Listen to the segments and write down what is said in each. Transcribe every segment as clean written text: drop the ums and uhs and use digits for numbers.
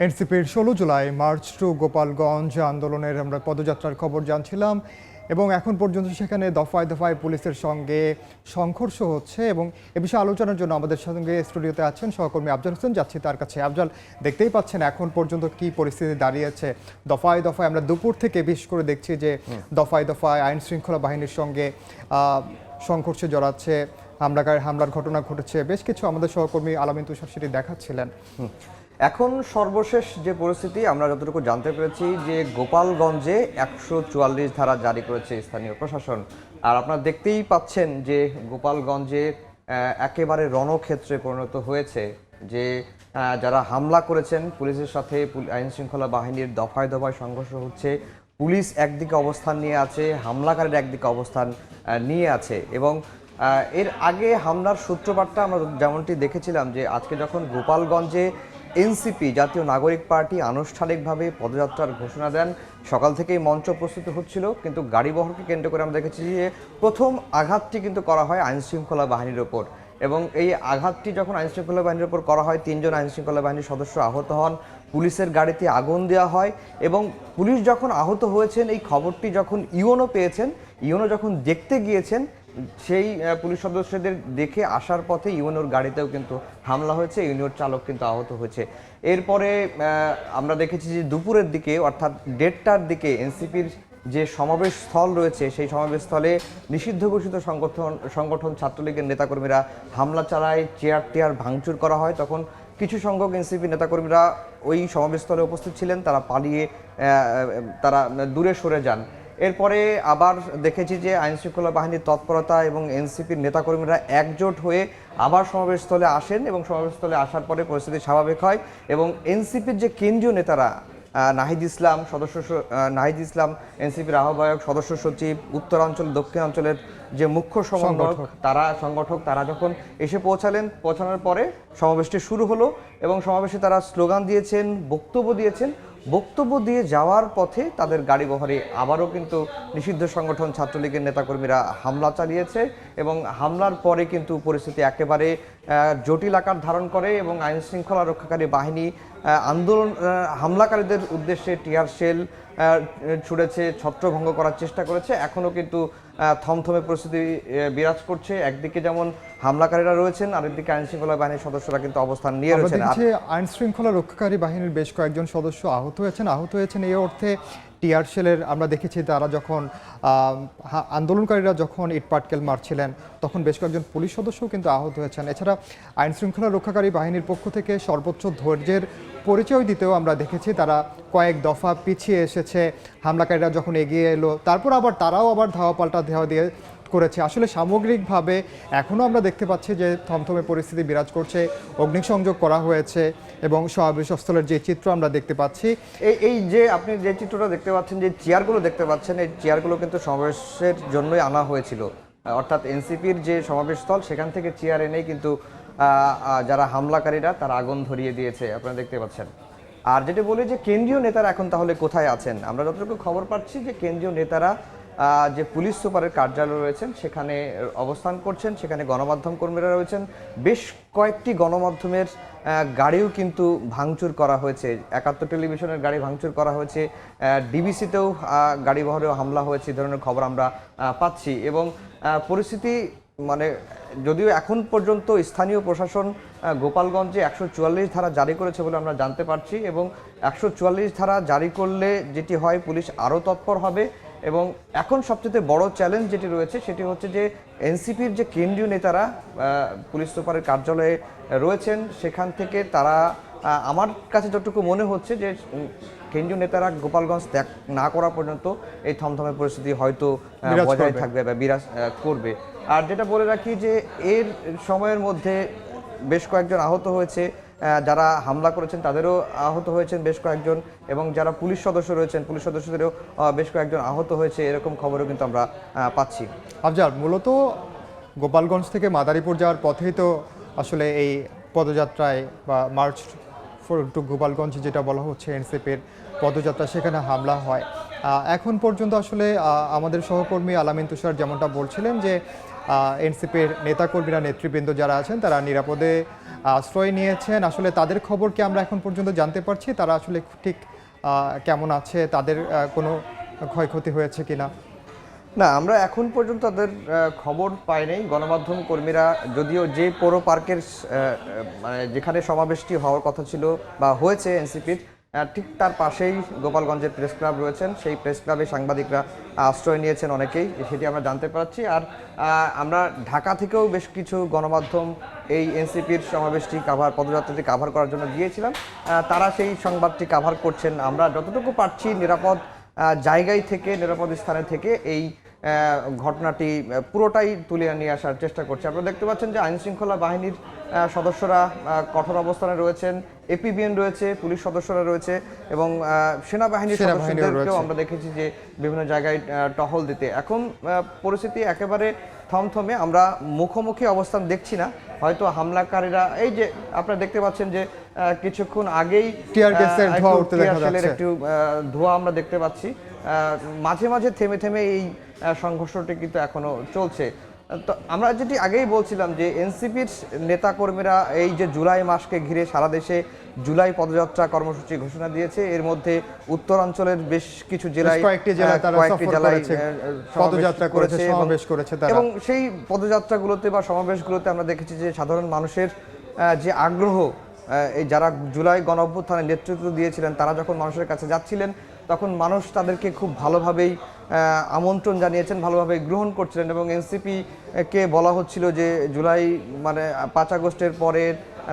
এনসিপির ১৬ July March two Gopalganj আন্দোলনের আমরা পদযাত্রার খবর জানছিলাম এবং এখন পর্যন্ত সেখানে দফায় দফায় পুলিশের সঙ্গে সংঘর্ষ হচ্ছে এবং এ বিষয়ে আলোচনার জন্য আমাদের সঙ্গে স্টুডিওতে আছেন সহকর্মী আফজাল হোসেন। যাচ্ছি তার কাছে। আফজাল, দেখতেই পাচ্ছেন এখন পর্যন্ত কি পরিস্থিতি দাঁড়িয়েছে। দফায় দফায় আমরা দুপুর থেকে বিশেষ করে দেখছি যে দফায় দফায় আইন শৃঙ্খলা বাহিনীর সঙ্গে সংঘর্ষে জড়াচ্ছে, হামলার ঘটনা ঘটেছে। বেশ কিছু আমাদের সহকর্মী আলামিন তুষার সেটি দেখাচ্ছিলেন। এখন সর্বশেষ যে পরিস্থিতি আমরা যতটুকু জানতে পেরেছি যে গোপালগঞ্জে ১৪৪ ধারা জারি করেছে স্থানীয় প্রশাসন। আর আপনারা দেখতেই পাচ্ছেন যে গোপালগঞ্জে একেবারে রণক্ষেত্রে পরিণত হয়েছে। যে যারা হামলা করেছেন পুলিশের সাথে আইন শৃঙ্খলা বাহিনীর দফায় দফায় সংঘর্ষ হচ্ছে। পুলিশ একদিকে অবস্থান নিয়ে আছে, হামলাকারীর একদিকে অবস্থান নিয়ে আছে। এবং এর আগে হামলার সূত্রপাতটা আমরা যেমনটি দেখেছিলাম যে আজকে যখন গোপালগঞ্জে এনসিপি জাতীয় নাগরিক পার্টি আনুষ্ঠানিকভাবে পদযাত্রার ঘোষণা দেন, সকাল থেকেই মঞ্চ প্রস্তুত হচ্ছিল, কিন্তু গাড়িবহরকে কেন্দ্র করে আমরা দেখেছি যে প্রথম আঘাতটি কিন্তু করা হয় আইনশৃঙ্খলা বাহিনীর ওপর। এবং এই আঘাতটি যখন আইনশৃঙ্খলা বাহিনীর ওপর করা হয়, ৩ জন আইনশৃঙ্খলা বাহিনীর সদস্য আহত হন, পুলিশের গাড়িতে আগুন দেওয়া হয়। এবং পুলিশ যখন আহত হয়েছেন এই খবরটি যখন ইউনো পেয়েছেন, ইউনো যখন দেখতে গিয়েছেন, সেই পুলিশ সদস্যদের দেখে আসার পথে ইউনোর গাড়িতেও কিন্তু হামলা হয়েছে, ইউনোর চালক কিন্তু আহত হয়েছে। এরপরে আমরা দেখেছি যে দুপুরের দিকে অর্থাৎ ১:৩০টার দিকে এনসিপির যে সমাবেশ স্থল রয়েছে সেই সমাবেশ স্থলে নিষিদ্ধ ঘোষিত সংগঠন ছাত্রলীগের নেতাকর্মীরা হামলা চালায়, চেয়ার টেয়ার ভাঙচুর করা হয়। তখন কিছু সংখ্যক এনসিপি নেতাকর্মীরা ওই সমাবেশ স্থলে উপস্থিত ছিলেন, তারা পালিয়ে তারা দূরে সরে যান। এরপরে আবার দেখেছি যে আইনশৃঙ্খলা বাহিনীর তৎপরতা এবং এনসিপির নেতাকর্মীরা একজোট হয়ে আবার সমাবেশস্থলে আসেন এবং সমাবেশস্থলে আসার পরে পরিস্থিতি স্বাভাবিক হয়। এবং এনসিপির যে কেন্দ্রীয় নেতারা নাহিদ ইসলাম এনসিপির আহ্বায়ক, সদস্য সচিব, উত্তরাঞ্চল দক্ষিণাঞ্চলের যে মুখ্য সংগঠক তারা যখন এসে পৌঁছানোর পরে সমাবেশটি শুরু হলো এবং সমাবেশে তারা স্লোগান দিয়েছেন, বক্তব্য দিয়ে যাওয়ার পথে তাদের গাড়িবহরে আবারও কিন্তু নিষিদ্ধ সংগঠন ছাত্রলীগের নেতাকর্মীরা হামলা চালিয়েছে। এবং হামলার পরে কিন্তু পরিস্থিতি একেবারে জটিল আকার ধারণ করে এবং আইন শৃঙ্খলা রক্ষাকারী বাহিনী হামলাকারীদের উদ্দেশ্যে টিয়ার শেল ছুড়েছে, ছত্রভঙ্গ করার চেষ্টা করেছে। এখনও কিন্তু থমথমে পরিস্থিতি বিরাজ করছে। একদিকে যেমন হামলাকারীরা রয়েছেন, আরেকদিকে আইন শৃঙ্খলা বাহিনীর সদস্যরা কিন্তু অবস্থান নিয়ে রয়েছেন। আইন শৃঙ্খলা রক্ষাকারী বাহিনীর বেশ কয়েকজন সদস্য আহত হয়েছেন এই অর্থে টিয়ার শেলের আমরা দেখেছি তারা যখন আন্দোলনকারীরা যখন ইটপাটকেল মারছিলেন তখন বেশ কয়েকজন পুলিশ সদস্যও কিন্তু আহত হয়েছেন। এছাড়া আইন শৃঙ্খলা রক্ষাকারী বাহিনীর পক্ষ থেকে সর্বোচ্চ ধৈর্যের পরিচয় দিতেও আমরা দেখেছি। তারা কয়েক দফা পিছিয়ে এসেছে, হামলাকারীরা যখন এগিয়ে এলো তারপর আবার তারাও আবার ধাওয়া পাল্টা ধাওয়া দিয়ে করেছে। আসলে সামগ্রিকভাবে এখনও আমরা দেখতে পাচ্ছি যে থমথমে পরিস্থিতি বিরাজ করছে, অগ্নিসংযোগ করা হয়েছে এবং সমাবেশস্থলের যে চিত্র আমরা দেখতে পাচ্ছি, এই যে আপনি যে চিত্রটা দেখতে পাচ্ছেন, যে চেয়ারগুলো দেখতে পাচ্ছেন, এই চেয়ারগুলো কিন্তু সমাবেশের জন্যই আনা হয়েছিল। অর্থাৎ এনসিপির যে সমাবেশস্থল সেখান থেকে চেয়ার এনেই কিন্তু যারা হামলাকারীরা তারা আগুন ধরিয়ে দিয়েছে, আপনারা দেখতে পাচ্ছেন। আর যেটা বলি যে কেন্দ্রীয় নেতারা এখন তাহলে কোথায় আছেন, আমরা যতটুকু খবর পাচ্ছি যে কেন্দ্রীয় নেতারা যে পুলিশ সুপারের কার্যালয় রয়েছেন সেখানে অবস্থান করছেন, সেখানে গণমাধ্যম কর্মীরা রয়েছেন। বেশ কয়েকটি গণমাধ্যমের গাড়িও কিন্তু ভাঙচুর করা হয়েছে, ৭১ টেলিভিশনের গাড়ি ভাঙচুর করা হয়েছে, ডিবিসিতেও গাড়িবহরেও হামলা হয়েছে, এই ধরনের খবর আমরা পাচ্ছি। এবং পরিস্থিতি মানে যদিও এখন পর্যন্ত স্থানীয় প্রশাসন গোপালগঞ্জে ১৪৪ ধারা জারি করেছে বলে আমরা জানতে পারছি। এবং ১৪৪ ধারা জারি করলে যেটি হয়, পুলিশ আরও তৎপর হবে। এবং এখন সবচেয়ে বড় চ্যালেঞ্জ যেটি রয়েছে সেটি হচ্ছে যে এনসিপির যে কেন্দ্রীয় নেতারা পুলিশ সুপারের কার্যালয়ে রয়েছেন, সেখান থেকে তারা, আমার কাছে যতটুকু মনে হচ্ছে যে কেন্দ্রীয় নেতারা গোপালগঞ্জ ত্যাগ না করা পর্যন্ত এই থমথমে পরিস্থিতি হয়তো বজায় থাকবে বা বিরাজ করবে। আর যেটা বলে রাখি যে এর সময়ের মধ্যে বেশ কয়েকজন আহত হয়েছে, যারা হামলা করেছেন তাদেরও আহত হয়েছেন বেশ কয়েকজন, এবং যারা পুলিশ সদস্য রয়েছেন পুলিশ সদস্যদেরও বেশ কয়েকজন আহত হয়েছে, এরকম খবরও কিন্তু আমরা পাচ্ছি। আফজাল, মূলত গোপালগঞ্জ থেকে মাদারীপুর যাওয়ার পথেই তো আসলে এই পদযাত্রায় বা মার্চ টু গোপালগঞ্জ যেটা বলা হচ্ছে এনসিপির পদযাত্রা, সেখানে হামলা হয়। এখন পর্যন্ত আসলে আমাদের সহকর্মী আলামিন তুষার যেমনটা বলছিলেন যে এনসিপির নেতাকর্মীরা নেতৃবৃন্দ যারা আছেন তারা নিরাপদে আশ্রয় নিয়েছেন। আসলে তাদের খবর কি আমরা এখন পর্যন্ত জানতে পারছি, তারা আসলে ঠিক কেমন আছে, তাদের কোনো ক্ষয়ক্ষতি হয়েছে কিনা? না, আমরা এখন পর্যন্ত তাদের খবর পাই নাই। গণমাধ্যম কর্মীরা যদিও যে পৌর পার্কের মানে যেখানে সমাবেশটি হওয়ার কথা ছিল বা হয়েছে এনসিপির, ঠিক তার পাশেই গোপালগঞ্জের প্রেস ক্লাব রয়েছেন। সেই প্রেস ক্লাবে সাংবাদিকরা আশ্রয় নিয়েছেন অনেকেই, সেটি আমরা জানতে পারছি। আর আমরা ঢাকা থেকেও বেশ কিছু গণমাধ্যম এই এনসিপির সমাবেশটি পদযাত্রাটি কাভার করার জন্য গিয়েছিলাম। তারা সেই সংবাদটি কাভার করছেন। আমরা যতটুকু পারছি নিরাপদ জায়গায় থেকে, নিরাপদ স্থানে থেকে এই ঘটনাটি পুরোটাই তুলে নিয়ে আসার চেষ্টা করছে। আপনারা দেখতে পাচ্ছেন যে আইনশৃঙ্খলা বাহিনীর সদস্যরা কঠোর অবস্থানে রয়েছেন, এপিবিএন রয়েছে, পুলিশ সদস্যরা রয়েছে এবং সেনাবাহিনীর সদস্যদেরকেও আমরা দেখেছি যে বিভিন্ন জায়গায় টহল দিতে। এখন পরিস্থিতি একেবারে থমথমে, আমরা মুখোমুখি অবস্থান দেখছি না। হয়তো হামলাকারীরা, এই যে আপনারা দেখতে পাচ্ছেন যে কিছুক্ষণ আগেই টিয়ার গ্যাসের ধোঁয়া উঠতে দেখা যাচ্ছে, একটু ধোঁয়া আমরা দেখতে পাচ্ছি। মাঝে মাঝে থেমে থেমে এই সংঘর্ষটি কিন্তু এখনো চলছে। তো আমরা যেটি আগেই বলছিলাম যে এনসিপির নেতাকর্মীরা এই যে জুলাই মাসকে ঘিরে সারা দেশে জুলাই পদযাত্রা কর্মসূচি ঘোষণা দিয়েছে। এর মধ্যে উত্তরাঞ্চলের বেশ কিছু জেলায় কয়েকটি জেলায় পদযাত্রা করেছে, সমাবেশ করেছে এবং সেই পদযাত্রাগুলোতে বা সমাবেশগুলোতে আমরা দেখেছি যে সাধারণ মানুষের যে আগ্রহ, এই যারা জুলাই গণঅভ্যুত্থানে নেতৃত্ব দিয়েছিলেন তারা যখন মানুষের কাছে যাচ্ছিলেন তখন মানুষ তাদেরকে খুব ভালোভাবেই আমন্ত্রণ জানিয়েছেন, ভালোভাবেই গ্রহণ করছিলেন। এবং এনসিপি কে বলা হচ্ছিল যে জুলাই মানে 5 আগস্টের পরে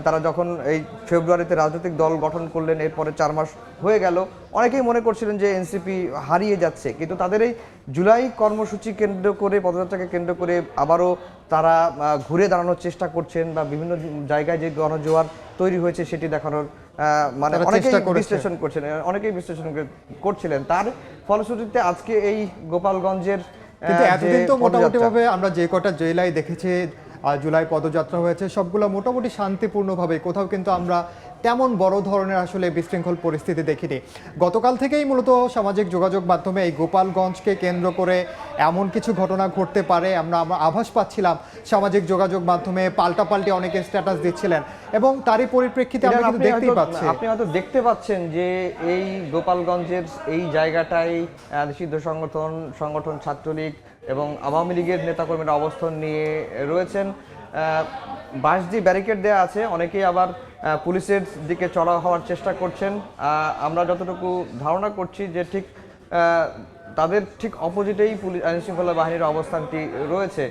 তারা যখন এই ফেব্রুয়ারিতে রাজনৈতিক দল গঠন করলেন, এরপরে 4 মাস হয়ে গেল, অনেকেই মনে করছিলেন যে এনসিপি হারিয়ে যাচ্ছে। কিন্তু তাদের এই জুলাই কর্মসূচি কেন্দ্র করে, পদযাত্রাকে কেন্দ্র করে আবারও তারা ঘুরে দাঁড়ানোর চেষ্টা করছেন বা বিভিন্ন জায়গায় যে গণজোয়ার তৈরি হয়েছে সেটি দেখানোর মানে অনেকেই বিশ্লেষণ করছিলেন। তার ফলশ্রুতিতে আজকে এই গোপালগঞ্জের কিন্তু এতদিন তো মোটামুটিভাবে আমরা যে কটা জেলায় দেখেছি জুলাই পদযাত্রা হয়েছে সবগুলো মোটামুটি শান্তিপূর্ণভাবে, কোথাও কিন্তু আমরা তেমন বড় ধরনের আসলে বিশৃঙ্খল পরিস্থিতি দেখিনি। গতকাল থেকেই মূলত সামাজিক যোগাযোগ মাধ্যমে এই গোপালগঞ্জকে কেন্দ্র করে এমন কিছু ঘটনা ঘটতে পারে আমরা আভাস পাচ্ছিলাম। সামাজিক যোগাযোগ মাধ্যমে পাল্টাপাল্টি অনেকে স্ট্যাটাস দিচ্ছিলেন এবং তারই পরিপ্রেক্ষিতে আমরা কিন্তু দেখতেই পাচ্ছি। আপনি হয়তো দেখতে পাচ্ছেন যে এই গোপালগঞ্জের এই জায়গাটায় নিষিদ্ধ সংগঠন ছাত্রলীগ এবং আওয়ামী লীগের নেতাকর্মীরা অবস্থান নিয়ে রয়েছেন। বাঁশ দিয়ে ব্যারিকেড দেওয়া আছে, অনেকেই আবার পুলিশের দিকে চড়া হওয়ার চেষ্টা করছেন। আমরা যতটুকু ধারণা করছি যে ঠিক তাদের ঠিক অপোজিটেই পুলিশ আইনশৃঙ্খলা বাহিনীর অবস্থানটি রয়েছে।